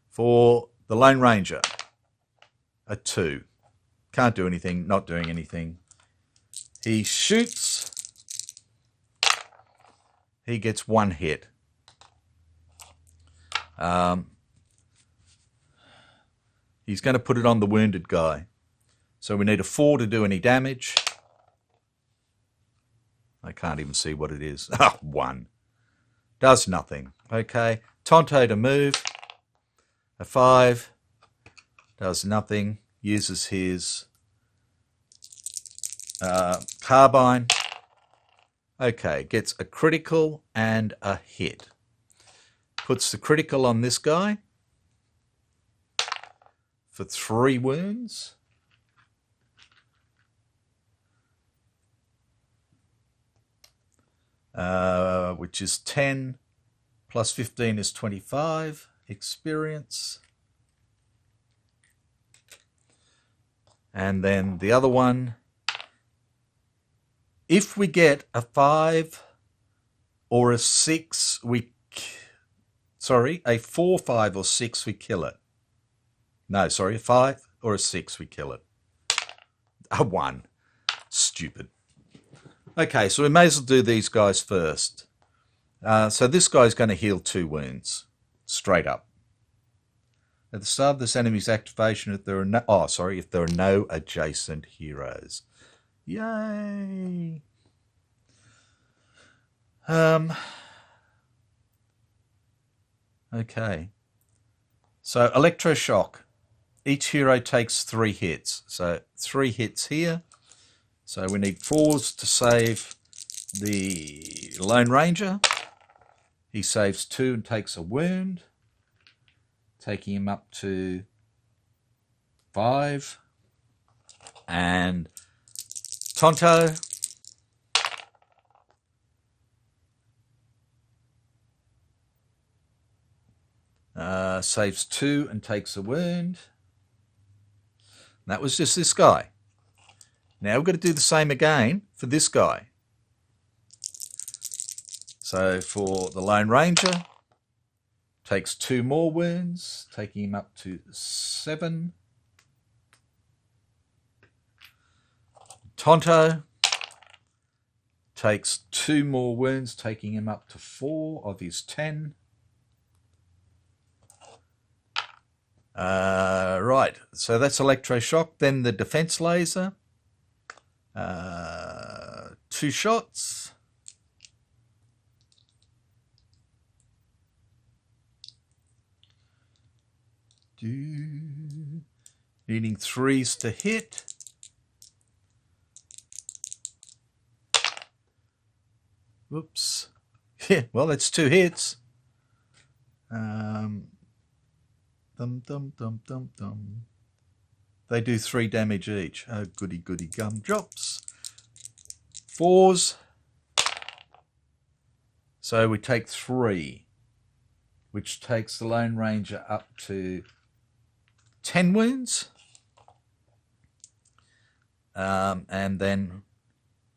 for the Lone Ranger, a 2. Can't do anything, not doing anything. He shoots. He gets 1 hit. He's going to put it on the wounded guy. So we need a 4 to do any damage. I can't even see what it is. 1. Does nothing. Okay. Tonto to move. A 5. Does nothing. Uses his carbine. Okay. Gets a critical and a hit. Puts the critical on this guy for 3 wounds. Which is 10 plus 15 is 25 experience. And then the other one, if we get a 5 or a 6, a 4, 5 or 6, we kill it. No, sorry, a 5 or a 6, we kill it. A 1. Stupid. Okay, so we may as well do these guys first. So this guy's going to heal 2 wounds, straight up. At the start of this enemy's activation, if there are no adjacent heroes. Yay! Okay. So electroshock. Each hero takes 3 hits. So 3 hits here. So we need 4s to save the Lone Ranger. He saves 2 and takes a wound, taking him up to 5. And Tonto saves 2 and takes a wound. And that was just this guy. Now we've got to do the same again for this guy. So for the Lone Ranger, takes 2 more wounds, taking him up to 7. Tonto takes 2 more wounds, taking him up to 4 of his 10. Right, so that's electroshock. Then the defense laser. 2 shots. Needing 3s to hit. Whoops. Yeah, well, that's 2 hits. Dum, dum, dum, dum, dum. They do 3 damage each. Oh, goody, goody gumdrops. 4s. So we take 3. which takes the Lone Ranger up to 10 wounds. And then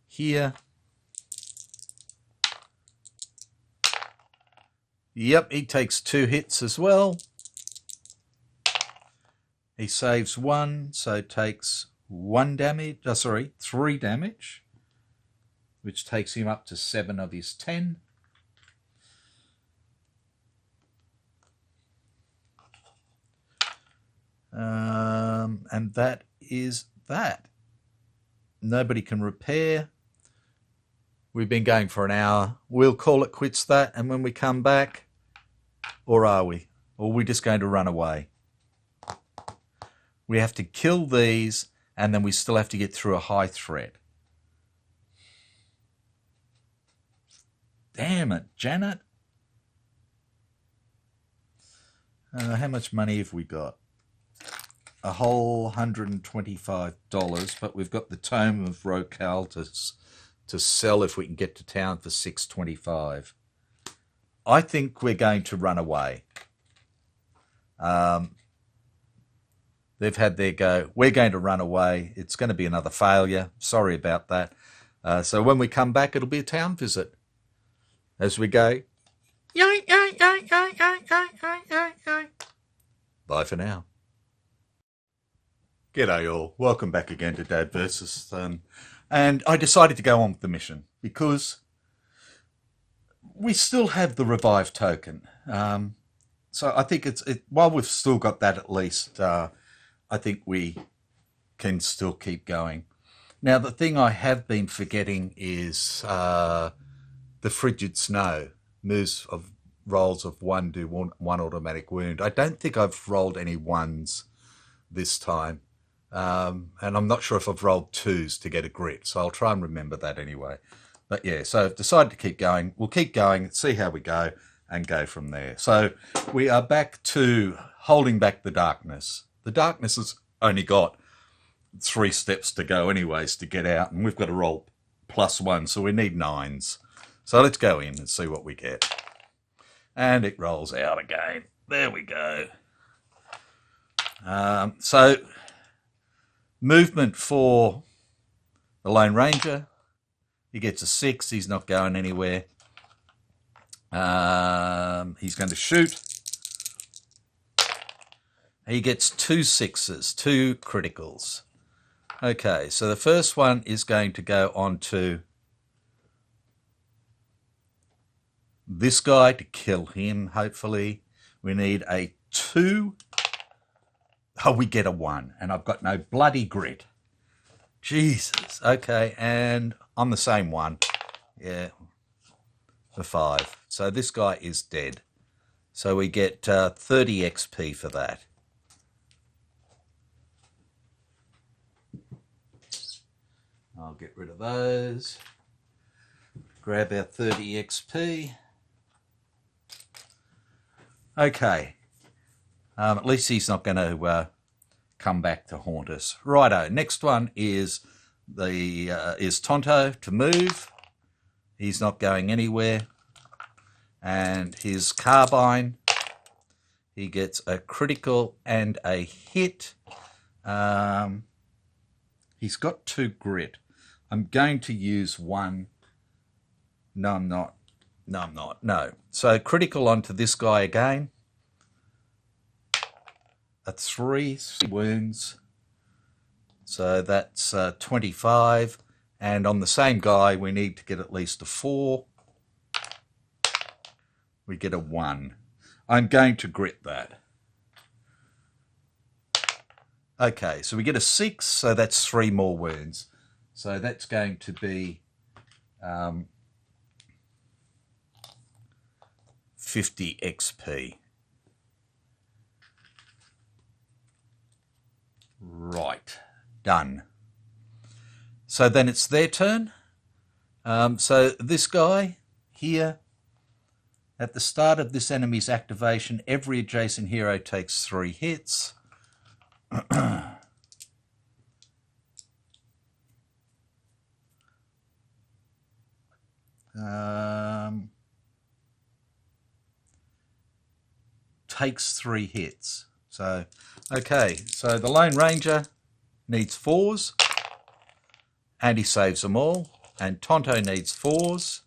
here, yep, he takes 2 hits as well. He saves 1, so takes 3 damage, which takes him up to 7 of his 10. And that is that. Nobody can repair. We've been going for an hour. We'll call it quits that, and when we come back, or are we? Or are we just going to run away? We have to kill these, and then we still have to get through a high threat. Damn it, Janet. How much money have we got? A whole $125, but we've got the Tome of Rokal to sell if we can get to town for $625. I think we're going to run away. They've had their go. We're going to run away. It's going to be another failure. Sorry about that. So when we come back, it'll be a town visit. As we go. Bye for now. G'day all, welcome back again to Dad vs. And I decided to go on with the mission because we still have the revive token. So I think while we've still got that at least, I think we can still keep going. Now the thing I have been forgetting is the frigid snow moves of rolls of 1 do 1 automatic wound. I don't think I've rolled any 1s this time. And I'm not sure if I've rolled 2s to get a grit, so I'll try and remember that anyway. But yeah, so I've decided to keep going. We'll keep going, see how we go, and go from there. So we are back to holding back the darkness. The darkness has only got 3 steps to go anyways to get out, and we've got to roll +1, so we need 9s. So let's go in and see what we get. And it rolls out again. There we go. So movement for the Lone Ranger. He gets a 6. He's not going anywhere. He's going to shoot. He gets 2 6s, 2 criticals. Okay, so the first one is going to go on to this guy to kill him, hopefully. We need a 2. Oh, we get a 1, and I've got no bloody grit. Jesus. Okay, and on the same one. Yeah, the 5. So this guy is dead. So we get 30 XP for that. I'll get rid of those. Grab our 30 XP. Okay. At least he's not going to come back to haunt us. Righto. Next one is Tonto to move. He's not going anywhere. And his carbine, he gets a critical and a hit. He's got 2 grit. I'm going to use 1. No, I'm not. No, I'm not. No. So critical onto this guy again. A 3 wounds. So that's 25. And on the same guy, we need to get at least a 4. We get a 1. I'm going to grit that. Okay, so we get a 6, so that's 3 more wounds. So that's going to be 50 XP. Right, done. So then it's their turn. So this guy here, at the start of this enemy's activation, every adjacent hero takes 3 hits. takes 3 hits. So, okay, so the Lone Ranger needs 4s, and he saves them all. And Tonto needs 4s,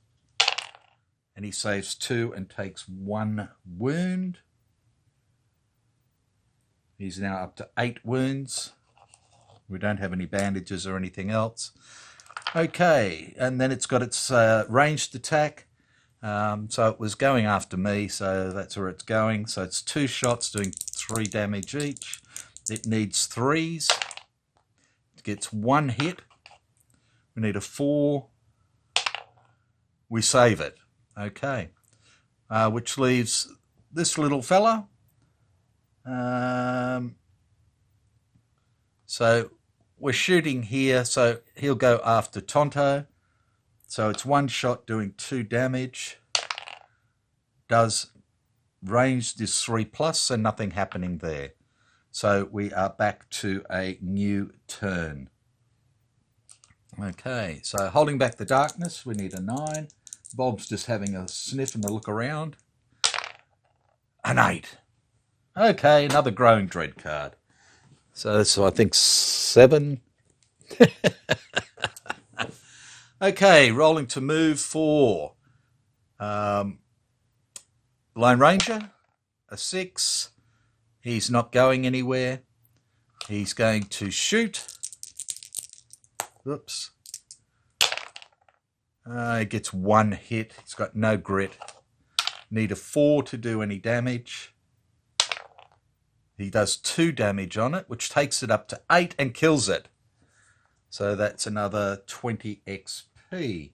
and he saves 2 and takes 1 wound. He's now up to 8 wounds. We don't have any bandages or anything else. Okay, and then it's got its ranged attack. So it was going after me, so that's where it's going. So it's 2 shots doing 3 damage each. It needs 3s. It gets 1 hit. We need a 4. We save it. Okay. Which leaves this little fella. So we're shooting here, so he'll go after Tonto. So it's 1 shot doing 2 damage. Does ranged is 3+, so nothing happening there. So we are back to a new turn. Okay, so holding back the darkness, we need a 9. Bob's just having a sniff and a look around. An 8. Okay, another Growing Dread card. So I think 7. Okay, rolling to move for Lone Ranger, a 6. He's not going anywhere. He's going to shoot. Oops. He gets 1 hit. He's got no grit. Need a 4 to do any damage. He does 2 damage on it, which takes it up to 8 and kills it. So that's another 20 XP. Okay,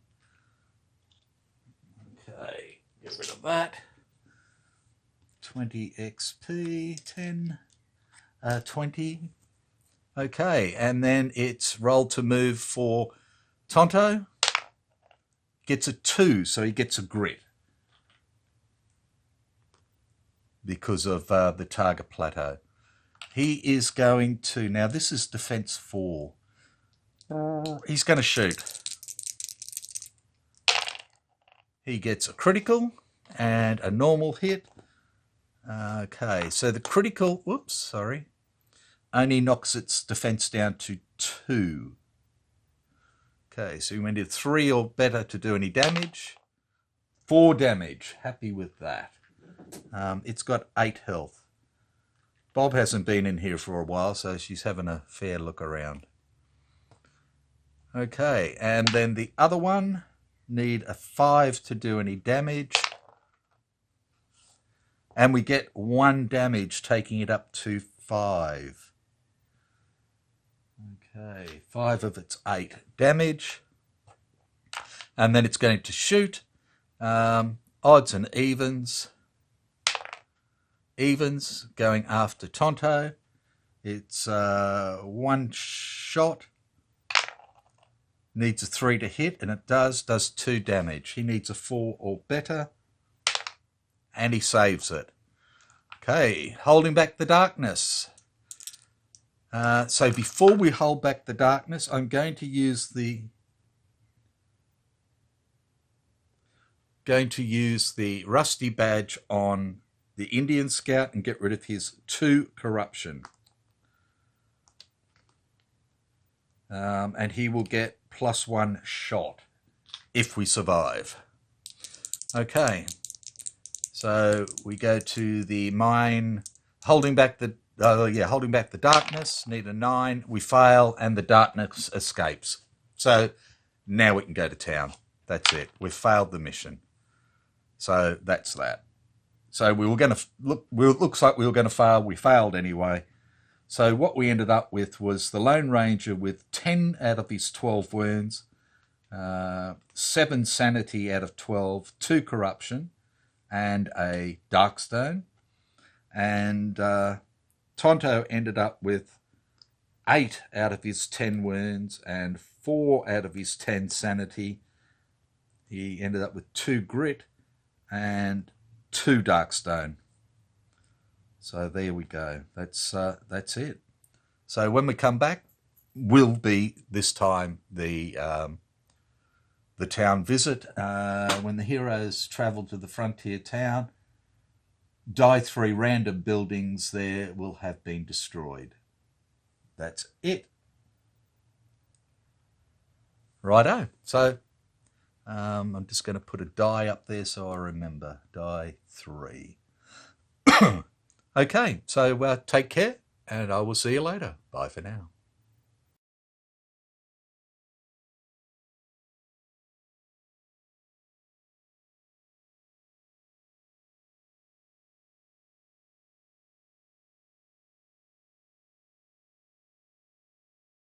get rid of that. 20 XP, 10, 20. Okay, and then it's rolled to move for Tonto. Gets a 2, so he gets a grit. Because of the target plateau. He is going to, now this is defense 4. He's going to shoot. He gets a critical and a normal hit. Okay, so the critical, whoops, sorry, only knocks its defense down to 2. Okay, so we need 3 or better to do any damage. 4 damage, happy with that. It's got 8 health. Bob hasn't been in here for a while, so she's having a fair look around. Okay, and then the other one, need a 5 to do any damage. And we get 1 damage, taking it up to 5. Okay, 5 of its 8 damage. And then it's going to shoot. Odds and evens. Evens going after Tonto. It's 1 shot. Needs a 3 to hit, and it does 2 damage. He needs a 4 or better. And he saves it. Okay, holding back the darkness. So before we hold back the darkness, I'm going to use the rusty badge on the Indian Scout and get rid of his 2 corruption. And he will get +1 shot if we survive. Okay. So we go to the mine, holding back the darkness, need a 9, we fail, and the darkness escapes. So now we can go to town. That's it. We've failed the mission. So that's that. So we were going to looks like we were going to fail. We failed anyway. So what we ended up with was the Lone Ranger with 10 out of his 12 wounds, 7 sanity out of 12, 2 corruption, and a Darkstone. And Tonto ended up with 8 out of his 10 wounds and 4 out of his 10 sanity. He ended up with 2 grit and 2 Darkstone. So there we go. That's it. So when we come back, will be this time the town visit. When the heroes travel to the frontier town, die 3 random buildings there will have been destroyed. That's it. Righto. So I'm just going to put a die up there so I remember. Die 3. Okay, so take care, and I will see you later. Bye for now.